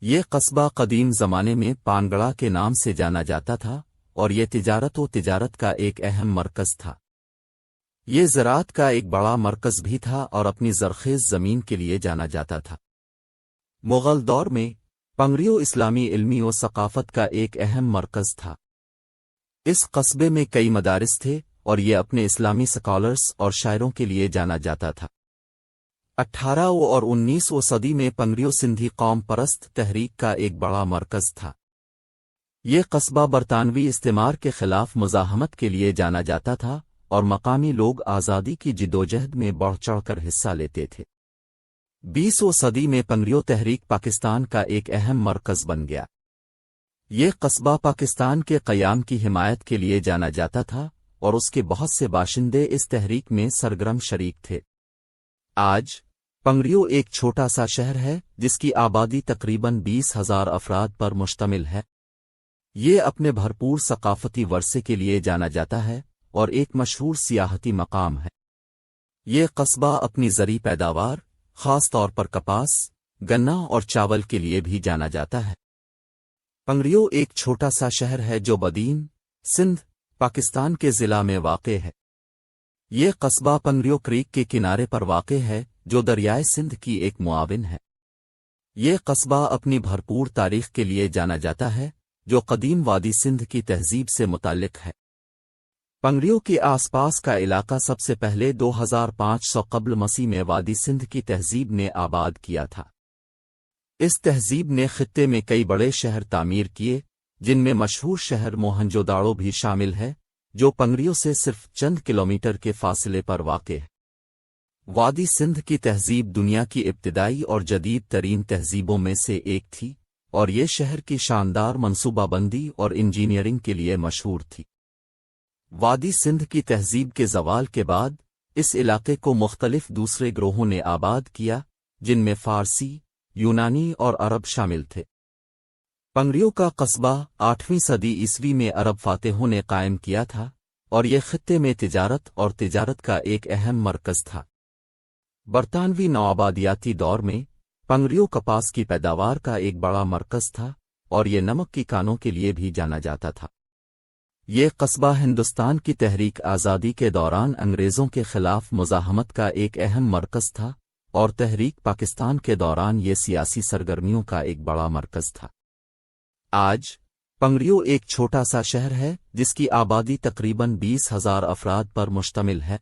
یہ قصبہ قدیم زمانے میں پانگڑا کے نام سے جانا جاتا تھا اور یہ تجارت کا ایک اہم مرکز تھا۔ یہ زراعت کا ایک بڑا مرکز بھی تھا اور اپنی زرخیز زمین کے لیے جانا جاتا تھا۔ مغل دور میں پنگریو اسلامی علمی و ثقافت کا ایک اہم مرکز تھا۔ اس قصبے میں کئی مدارس تھے اور یہ اپنے اسلامی سکالرز اور شاعروں کے لیے جانا جاتا تھا۔ 18ویں اور 19ویں صدی میں پنگریو سندھی قوم پرست تحریک کا ایک بڑا مرکز تھا۔ یہ قصبہ برطانوی استعمار کے خلاف مزاحمت کے لیے جانا جاتا تھا اور مقامی لوگ آزادی کی جدوجہد میں بڑھ چڑھ کر حصہ لیتے تھے۔ 20ویں صدی میں پنگریو تحریک پاکستان کا ایک اہم مرکز بن گیا۔ یہ قصبہ پاکستان کے قیام کی حمایت کے لیے جانا جاتا تھا اور اس کے بہت سے باشندے اس تحریک میں سرگرم شریک تھے۔ آج پنگریو ایک چھوٹا سا شہر ہے جس کی آبادی تقریباً 20,000 افراد پر مشتمل ہے۔ یہ اپنے بھرپور ثقافتی ورثے کے لیے جانا جاتا ہے اور ایک مشہور سیاحتی مقام ہے۔ یہ قصبہ اپنی زرعی پیداوار، خاص طور پر کپاس، گنا اور چاول کے لیے بھی جانا جاتا ہے۔ پنگریو ایک چھوٹا سا شہر ہے جو بدین، سندھ، پاکستان کے ضلع میں واقع ہے۔ یہ قصبہ پنگریو کریک کے کنارے پر واقع ہے جو دریائے سندھ کی ایک معاون ہے۔ یہ قصبہ اپنی بھرپور تاریخ کے لیے جانا جاتا ہے جو قدیم وادی سندھ کی تہذیب سے متعلق ہے۔ پنگریو کے آس پاس کا علاقہ سب سے پہلے 2500 قبل مسیح میں وادی سندھ کی تہذیب نے آباد کیا تھا۔ اس تہذیب نے خطے میں کئی بڑے شہر تعمیر کیے جن میں مشہور شہر موہنجو داڑو بھی شامل ہے جو پنگریو سے صرف چند کلومیٹر کے فاصلے پر واقع ہے۔ وادی سندھ کی تہذیب دنیا کی ابتدائی اور جدید ترین تہذیبوں میں سے ایک تھی اور یہ شہر کی شاندار منصوبہ بندی اور انجینئرنگ کے لیے مشہور تھی۔ وادی سندھ کی تہذیب کے زوال کے بعد اس علاقے کو مختلف دوسرے گروہوں نے آباد کیا جن میں فارسی، یونانی اور عرب شامل تھے۔ پنگریو کا قصبہ 8ویں صدی عیسوی میں عرب فاتحوں نے قائم کیا تھا اور یہ خطے میں تجارت کا ایک اہم مرکز تھا۔ برطانوی نوآبادیاتی دور میں پنگریو کپاس کی پیداوار کا ایک بڑا مرکز تھا اور یہ نمک کی کانوں کے لیے بھی جانا جاتا تھا۔ یہ قصبہ ہندوستان کی تحریک آزادی کے دوران انگریزوں کے خلاف مزاحمت کا ایک اہم مرکز تھا اور تحریک پاکستان کے دوران یہ سیاسی سرگرمیوں کا ایک بڑا مرکز تھا۔ آج پنگریو ایک چھوٹا سا شہر ہے جس کی آبادی تقریباً 20,000 افراد پر مشتمل ہے۔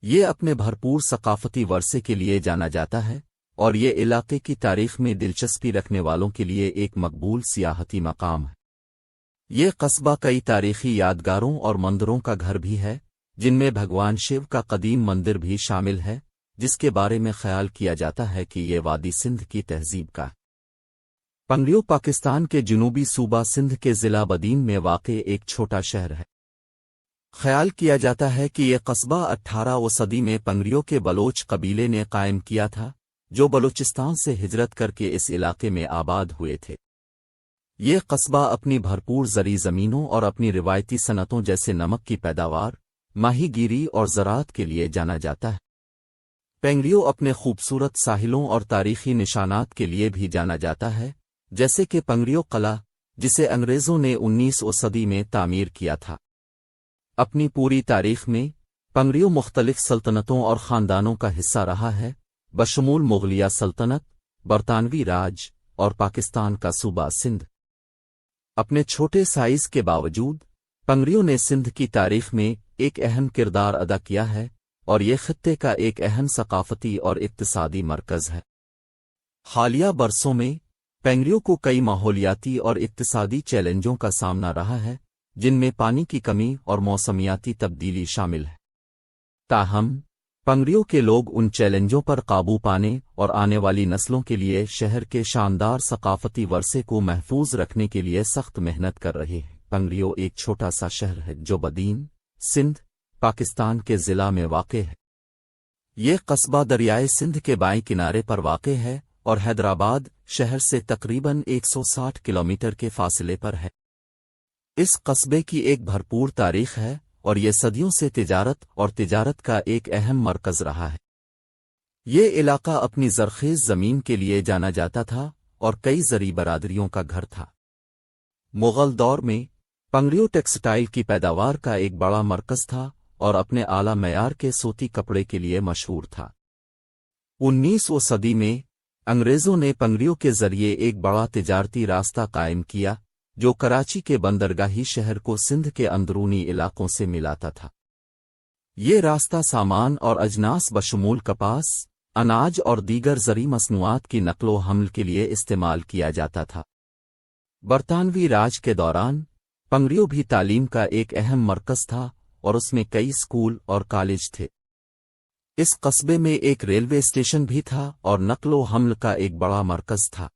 یہ اپنے بھرپور ثقافتی ورثے کے لیے جانا جاتا ہے اور یہ علاقے کی تاریخ میں دلچسپی رکھنے والوں کے لیے ایک مقبول سیاحتی مقام ہے۔ یہ قصبہ کئی تاریخی یادگاروں اور مندروں کا گھر بھی ہے جن میں بھگوان شیو کا قدیم مندر بھی شامل ہے جس کے بارے میں خیال کیا جاتا ہے کہ یہ وادی سندھ کی تہذیب کا ہے۔ پنگریو پاکستان کے جنوبی صوبہ سندھ کے ضلع بدین میں واقع ایک چھوٹا شہر ہے۔ خیال کیا جاتا ہے کہ یہ قصبہ 18ویں صدی میں پنگریو کے بلوچ قبیلے نے قائم کیا تھا جو بلوچستان سے ہجرت کر کے اس علاقے میں آباد ہوئے تھے۔ یہ قصبہ اپنی بھرپور زرعی زمینوں اور اپنی روایتی صنعتوں جیسے نمک کی پیداوار، ماہی گیری اور زراعت کے لیے جانا جاتا ہے۔ پنگریو اپنے خوبصورت ساحلوں اور تاریخی نشانات کے لیے بھی جانا جاتا ہے جیسے کہ پنگریو قلعہ جسے انگریزوں نے 19ویں صدی میں تعمیر کیا تھا۔ اپنی پوری تاریخ میں پنگریو مختلف سلطنتوں اور خاندانوں کا حصہ رہا ہے بشمول مغلیہ سلطنت، برطانوی راج اور پاکستان کا صوبہ سندھ۔ اپنے چھوٹے سائز کے باوجود پنگریو نے سندھ کی تاریخ میں ایک اہم کردار ادا کیا ہے اور یہ خطے کا ایک اہم ثقافتی اور اقتصادی مرکز ہے۔ حالیہ برسوں میں پنگریو کو کئی ماحولیاتی اور اقتصادی چیلنجوں کا سامنا رہا ہے جن میں پانی کی کمی اور موسمیاتی تبدیلی شامل ہے۔ تاہم پنگریو کے لوگ ان چیلنجوں پر قابو پانے اور آنے والی نسلوں کے لیے شہر کے شاندار ثقافتی ورثے کو محفوظ رکھنے کے لیے سخت محنت کر رہے ہیں۔ پنگریو ایک چھوٹا سا شہر ہے جو بدین، سندھ، پاکستان کے ضلع میں واقع ہے۔ یہ قصبہ دریائے سندھ کے بائیں کنارے پر واقع ہے اور حیدرآباد شہر سے تقریباً 160 کلومیٹر کے فاصلے پر ہے۔ اس قصبے کی ایک بھرپور تاریخ ہے اور یہ صدیوں سے تجارت کا ایک اہم مرکز رہا ہے۔ یہ علاقہ اپنی زرخیز زمین کے لیے جانا جاتا تھا اور کئی زرعی برادریوں کا گھر تھا۔ مغل دور میں پنگریو ٹیکسٹائل کی پیداوار کا ایک بڑا مرکز تھا اور اپنے اعلیٰ معیار کے سوتی کپڑے کے لیے مشہور تھا۔ 19ویں صدی میں انگریزوں نے پنگریو کے ذریعے ایک بڑا تجارتی راستہ قائم کیا جو کراچی کے بندرگاہی شہر کو سندھ کے اندرونی علاقوں سے ملاتا تھا۔ یہ راستہ سامان اور اجناس بشمول کپاس، اناج اور دیگر زرعی مصنوعات کی نقل و حمل کے لیے استعمال کیا جاتا تھا۔ برطانوی راج کے دوران پنگریو بھی تعلیم کا ایک اہم مرکز تھا اور اس میں کئی اسکول اور کالج تھے۔ اس قصبے میں ایک ریلوے اسٹیشن بھی تھا اور نقل و حمل کا ایک بڑا مرکز تھا۔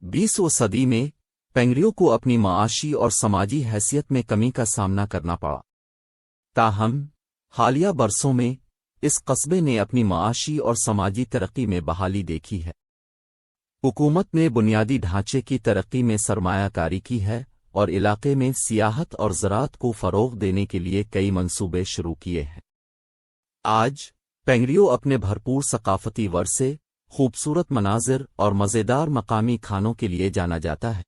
20ویں صدی میں پنگریو کو اپنی معاشی اور سماجی حیثیت میں کمی کا سامنا کرنا پڑا۔ تاہم حالیہ برسوں میں اس قصبے نے اپنی معاشی اور سماجی ترقی میں بحالی دیکھی ہے۔ حکومت نے بنیادی ڈھانچے کی ترقی میں سرمایہ کاری کی ہے اور علاقے میں سیاحت اور زراعت کو فروغ دینے کے لیے کئی منصوبے شروع کیے ہیں۔ آج پنگریو اپنے بھرپور ثقافتی ورثے، خوبصورت مناظر اور مزیدار مقامی کھانوں کے لیے جانا جاتا ہے۔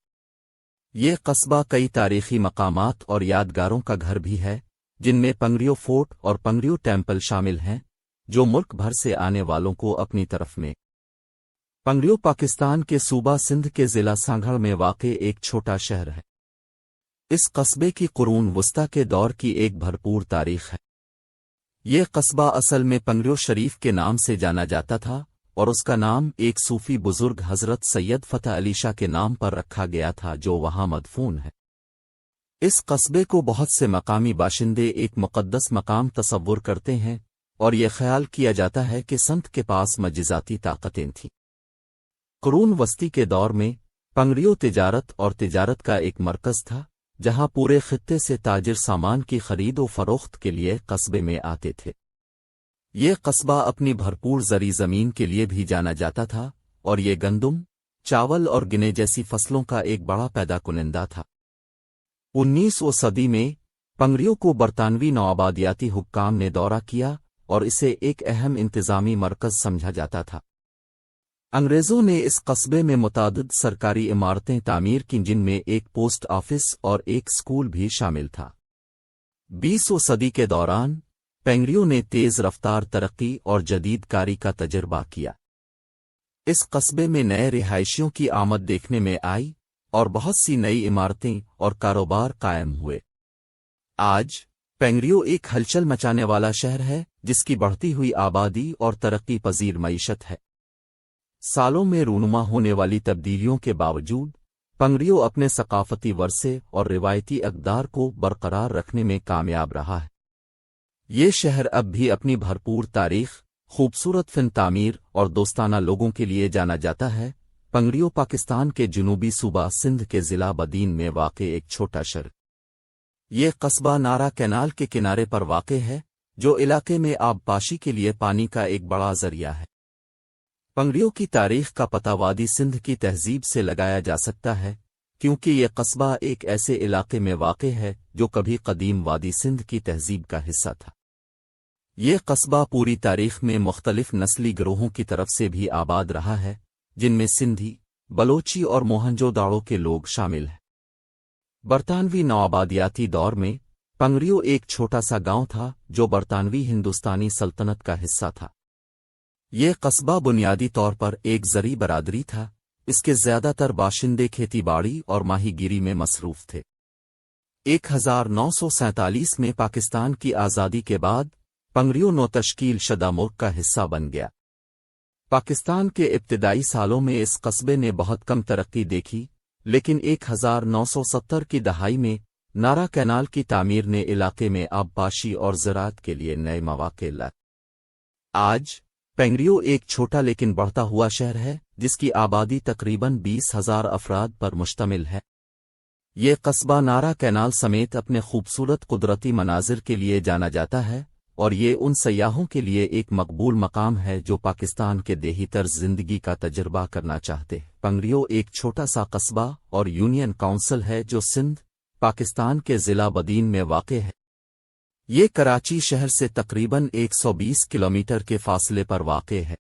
یہ قصبہ کئی تاریخی مقامات اور یادگاروں کا گھر بھی ہے، جن میں پنگریو فورٹ اور پنگریو ٹیمپل شامل ہیں، جو ملک بھر سے آنے والوں کو اپنی طرف میں۔ پنگریو پاکستان کے صوبہ سندھ کے ضلع سانگھڑ میں واقع ایک چھوٹا شہر ہے۔ اس قصبے کی قرون وسطیٰ کے دور کی ایک بھرپور تاریخ ہے۔ یہ قصبہ اصل میں پنگریو شریف کے نام سے جانا جاتا تھا اور اس کا نام ایک صوفی بزرگ حضرت سید فتح علی شاہ کے نام پر رکھا گیا تھا جو وہاں مدفون ہے۔ اس قصبے کو بہت سے مقامی باشندے ایک مقدس مقام تصور کرتے ہیں اور یہ خیال کیا جاتا ہے کہ سنت کے پاس معجزاتی طاقتیں تھیں۔ قرون وسطی کے دور میں پنگریو تجارت کا ایک مرکز تھا، جہاں پورے خطے سے تاجر سامان کی خرید و فروخت کے لیے قصبے میں آتے تھے۔ یہ قصبہ اپنی بھرپور زرعی زمین کے لیے بھی جانا جاتا تھا اور یہ گندم، چاول اور گنے جیسی فصلوں کا ایک بڑا پیدا کنندہ تھا۔ 19ویں صدی میں پنگریو کو برطانوی نوآبادیاتی حکام نے دورہ کیا اور اسے ایک اہم انتظامی مرکز سمجھا جاتا تھا۔ انگریزوں نے اس قصبے میں متعدد سرکاری عمارتیں تعمیر کیں، جن میں ایک پوسٹ آفس اور ایک اسکول بھی شامل تھا۔ 20ویں صدی کے دوران پنگریو نے تیز رفتار ترقی اور جدید کاری کا تجربہ کیا۔ اس قصبے میں نئے رہائشیوں کی آمد دیکھنے میں آئی اور بہت سی نئی عمارتیں اور کاروبار قائم ہوئے۔ آج پنگریو ایک ہلچل مچانے والا شہر ہے جس کی بڑھتی ہوئی آبادی اور ترقی پذیر معیشت ہے۔ سالوں میں رونما ہونے والی تبدیلیوں کے باوجود پنگریو اپنے ثقافتی ورثے اور روایتی اقدار کو برقرار رکھنے میں کامیاب رہا ہے۔ یہ شہر اب بھی اپنی بھرپور تاریخ، خوبصورت فن تعمیر اور دوستانہ لوگوں کے لیے جانا جاتا ہے۔ پنگریو پاکستان کے جنوبی صوبہ سندھ کے ضلع بدین میں واقع ایک چھوٹا شہر۔ یہ قصبہ نارا کینال کے کنارے پر واقع ہے، جو علاقے میں آبپاشی کے لیے پانی کا ایک بڑا ذریعہ ہے۔ پنگریو کی تاریخ کا پتہ وادی سندھ کی تہذیب سے لگایا جا سکتا ہے، کیونکہ یہ قصبہ ایک ایسے علاقے میں واقع ہے جو کبھی قدیم وادی سندھ کی تہذیب کا حصہ تھا۔ یہ قصبہ پوری تاریخ میں مختلف نسلی گروہوں کی طرف سے بھی آباد رہا ہے، جن میں سندھی، بلوچی اور موہنجو داڑو کے لوگ شامل ہیں۔ برطانوی نوآبادیاتی دور میں پنگریو ایک چھوٹا سا گاؤں تھا جو برطانوی ہندوستانی سلطنت کا حصہ تھا۔ یہ قصبہ بنیادی طور پر ایک زرعی برادری تھا، اس کے زیادہ تر باشندے کھیتی باڑی اور ماہی گیری میں مصروف تھے۔ 1947 میں پاکستان کی آزادی کے بعد پنگریو نو تشکیل شدہ ملک کا حصہ بن گیا۔ پاکستان کے ابتدائی سالوں میں اس قصبے نے بہت کم ترقی دیکھی، لیکن 1970 کی دہائی میں نارا کینال کی تعمیر نے علاقے میں آبپاشی اور زراعت کے لیے نئے مواقع لائے۔ آج پنگریو ایک چھوٹا لیکن بڑھتا ہوا شہر ہے جس کی آبادی تقریباً 20,000 افراد پر مشتمل ہے۔ یہ قصبہ نارا کینال سمیت اپنے خوبصورت قدرتی مناظر کے لیے جانا جاتا ہے اور یہ ان سیاحوں کے لیے ایک مقبول مقام ہے جو پاکستان کے دیہی طرز زندگی کا تجربہ کرنا چاہتے ہیں۔ پنگریو ایک چھوٹا سا قصبہ اور یونین کونسل ہے جو سندھ، پاکستان کے ضلع بدین میں واقع ہے۔ یہ کراچی شہر سے تقریباً 120 کلومیٹر کے فاصلے پر واقع ہے۔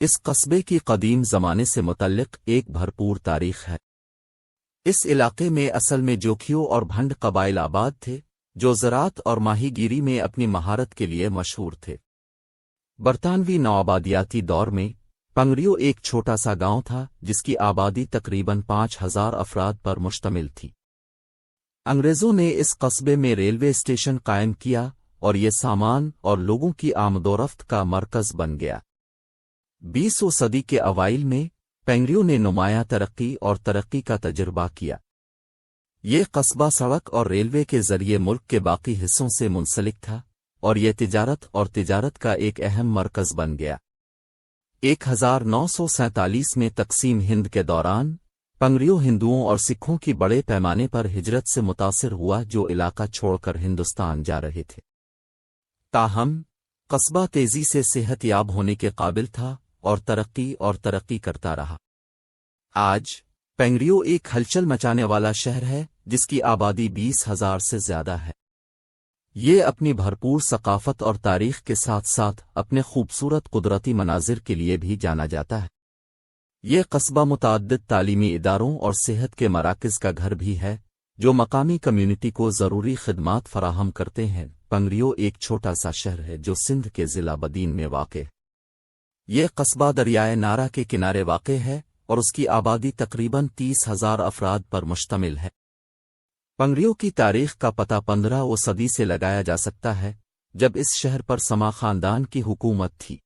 اس قصبے کی قدیم زمانے سے متعلق ایک بھرپور تاریخ ہے۔ اس علاقے میں اصل میں جوکھیو اور بھنڈ قبائل آباد تھے، جو زراعت اور ماہی گیری میں اپنی مہارت کے لیے مشہور تھے۔ برطانوی نوآبادیاتی دور میں پنگریو ایک چھوٹا سا گاؤں تھا جس کی آبادی تقریباً 5000 افراد پر مشتمل تھی۔ انگریزوں نے اس قصبے میں ریلوے اسٹیشن قائم کیا اور یہ سامان اور لوگوں کی آمد و رفت کا مرکز بن گیا۔ 20ویں صدی کے اوائل میں پنگریو نے نمایاں ترقی اور ترقی کا تجربہ کیا۔ یہ قصبہ سڑک اور ریلوے کے ذریعے ملک کے باقی حصوں سے منسلک تھا اور یہ تجارت کا ایک اہم مرکز بن گیا۔ 1947 میں تقسیم ہند کے دوران پنگریو ہندوؤں اور سکھوں کی بڑے پیمانے پر ہجرت سے متاثر ہوا جو علاقہ چھوڑ کر ہندوستان جا رہے تھے۔ تاہم قصبہ تیزی سے صحت یاب ہونے کے قابل تھا اور ترقی کرتا رہا۔ آج پنگریو ایک ہلچل مچانے والا شہر ہے جس کی آبادی 20,000 سے زیادہ ہے۔ یہ اپنی بھرپور ثقافت اور تاریخ کے ساتھ ساتھ اپنے خوبصورت قدرتی مناظر کے لیے بھی جانا جاتا ہے۔ یہ قصبہ متعدد تعلیمی اداروں اور صحت کے مراکز کا گھر بھی ہے جو مقامی کمیونٹی کو ضروری خدمات فراہم کرتے ہیں۔ پنگریو ایک چھوٹا سا شہر ہے جو سندھ کے ضلع بدین میں واقع ہے۔ یہ قصبہ دریائے نارا کے کنارے واقع ہے اور اس کی آبادی تقریباً 30,000 افراد پر مشتمل ہے۔ پنگریو کی تاریخ کا پتہ 15ویں صدی سے لگایا جا سکتا ہے جب اس شہر پر سما خاندان کی حکومت تھی۔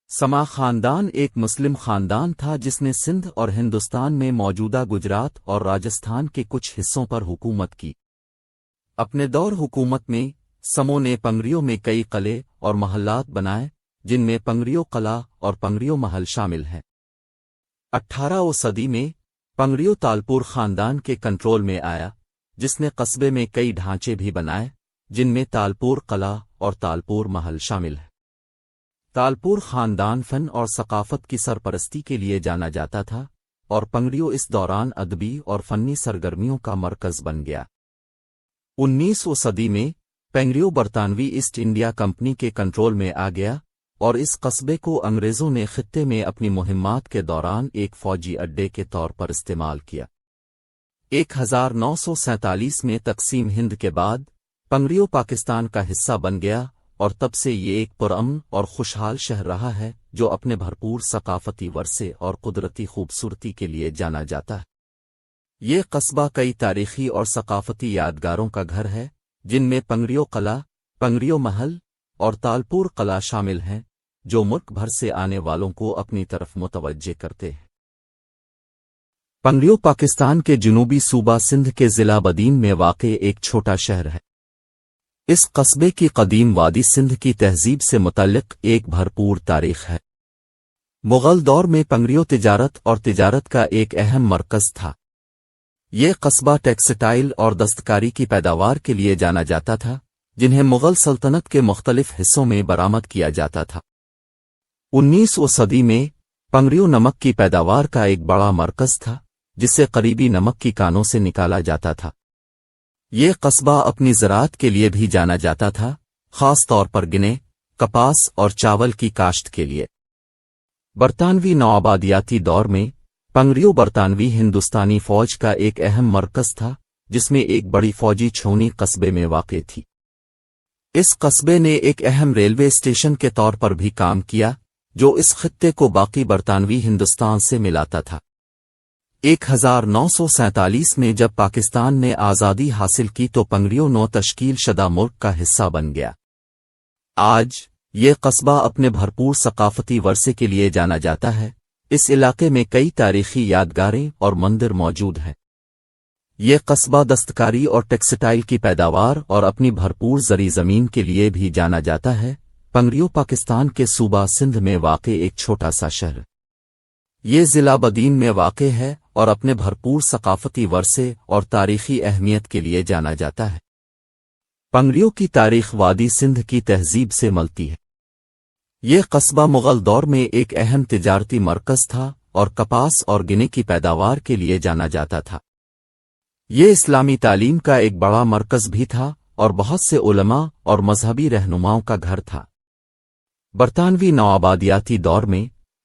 سما خاندان ایک مسلم خاندان تھا جس نے سندھ اور ہندوستان میں موجودہ گجرات اور راجستھان کے کچھ حصوں پر حکومت کی۔ اپنے دور حکومت میں سموں نے پنگریو میں کئی قلعے اور محلات بنائے جن میں پنگریو قلعہ اور پنگریو محل شامل ہیں۔ 18ویں صدی میں پنگریو تالپور خاندان کے کنٹرول میں آیا جس نے قصبے میں کئی ڈھانچے بھی بنائے جن میں تالپور قلعہ اور تالپور محل شامل ہے۔ تالپور خاندان فن اور ثقافت کی سرپرستی کے لیے جانا جاتا تھا اور پنگریو اس دوران ادبی اور فنی سرگرمیوں کا مرکز بن گیا۔ 19ویں صدی میں پنگریو برطانوی ایسٹ انڈیا کمپنی کے کنٹرول میں آ گیا اور اس قصبے کو انگریزوں نے خطے میں اپنی مہمات کے دوران ایک فوجی اڈے کے طور پر استعمال کیا۔ 1947 میں تقسیم ہند کے بعد پنگریو پاکستان کا حصہ بن گیا اور تب سے یہ ایک پرامن اور خوشحال شہر رہا ہے جو اپنے بھرپور ثقافتی ورثے اور قدرتی خوبصورتی کے لیے جانا جاتا ہے۔ یہ قصبہ کئی تاریخی اور ثقافتی یادگاروں کا گھر ہے جن میں پنگریو قلعہ، پنگریو محل اور تالپور قلعہ شامل ہیں جو ملک بھر سے آنے والوں کو اپنی طرف متوجہ کرتے ہیں۔ پنگریو پاکستان کے جنوبی صوبہ سندھ کے ضلع بدین میں واقع ایک چھوٹا شہر ہے۔ اس قصبے کی قدیم وادی سندھ کی تہذیب سے متعلق ایک بھرپور تاریخ ہے۔ مغل دور میں پنگریو تجارت کا ایک اہم مرکز تھا۔ یہ قصبہ ٹیکسٹائل اور دستکاری کی پیداوار کے لیے جانا جاتا تھا جنہیں مغل سلطنت کے مختلف حصوں میں برآمد کیا جاتا تھا۔ 19ویں صدی میں پنگریو نمک کی پیداوار کا ایک بڑا مرکز تھا جسے قریبی نمک کی کانوں سے نکالا جاتا تھا۔ یہ قصبہ اپنی زراعت کے لیے بھی جانا جاتا تھا، خاص طور پر گنے، کپاس اور چاول کی کاشت کے لیے۔ برطانوی نوآبادیاتی دور میں پنگریو برطانوی ہندوستانی فوج کا ایک اہم مرکز تھا جس میں ایک بڑی فوجی چھاؤنی قصبے میں واقع تھی۔ اس قصبے نے ایک اہم ریلوے اسٹیشن کے طور پر بھی کام کیا جو اس خطے کو باقی برطانوی ہندوستان سے ملاتا تھا۔ 1947 میں جب پاکستان نے آزادی حاصل کی تو پنگریو نو تشکیل شدہ ملک کا حصہ بن گیا۔ آج یہ قصبہ اپنے بھرپور ثقافتی ورثے کے لیے جانا جاتا ہے۔ اس علاقے میں کئی تاریخی یادگاریں اور مندر موجود ہیں۔ یہ قصبہ دستکاری اور ٹیکسٹائل کی پیداوار اور اپنی بھرپور زرعی زمین کے لیے بھی جانا جاتا ہے۔ پنگریو پاکستان کے صوبہ سندھ میں واقع ایک چھوٹا سا شہر۔ یہ ضلع بدین میں واقع ہے اور اپنے بھرپور ثقافتی ورثے اور تاریخی اہمیت کے لیے جانا جاتا ہے۔ پنگریو کی تاریخ وادی سندھ کی تہذیب سے ملتی ہے۔ یہ قصبہ مغل دور میں ایک اہم تجارتی مرکز تھا اور کپاس اور گنے کی پیداوار کے لیے جانا جاتا تھا۔ یہ اسلامی تعلیم کا ایک بڑا مرکز بھی تھا اور بہت سے علماء اور مذہبی رہنماؤں کا گھر تھا۔ برطانوی نوآبادیاتی دور میں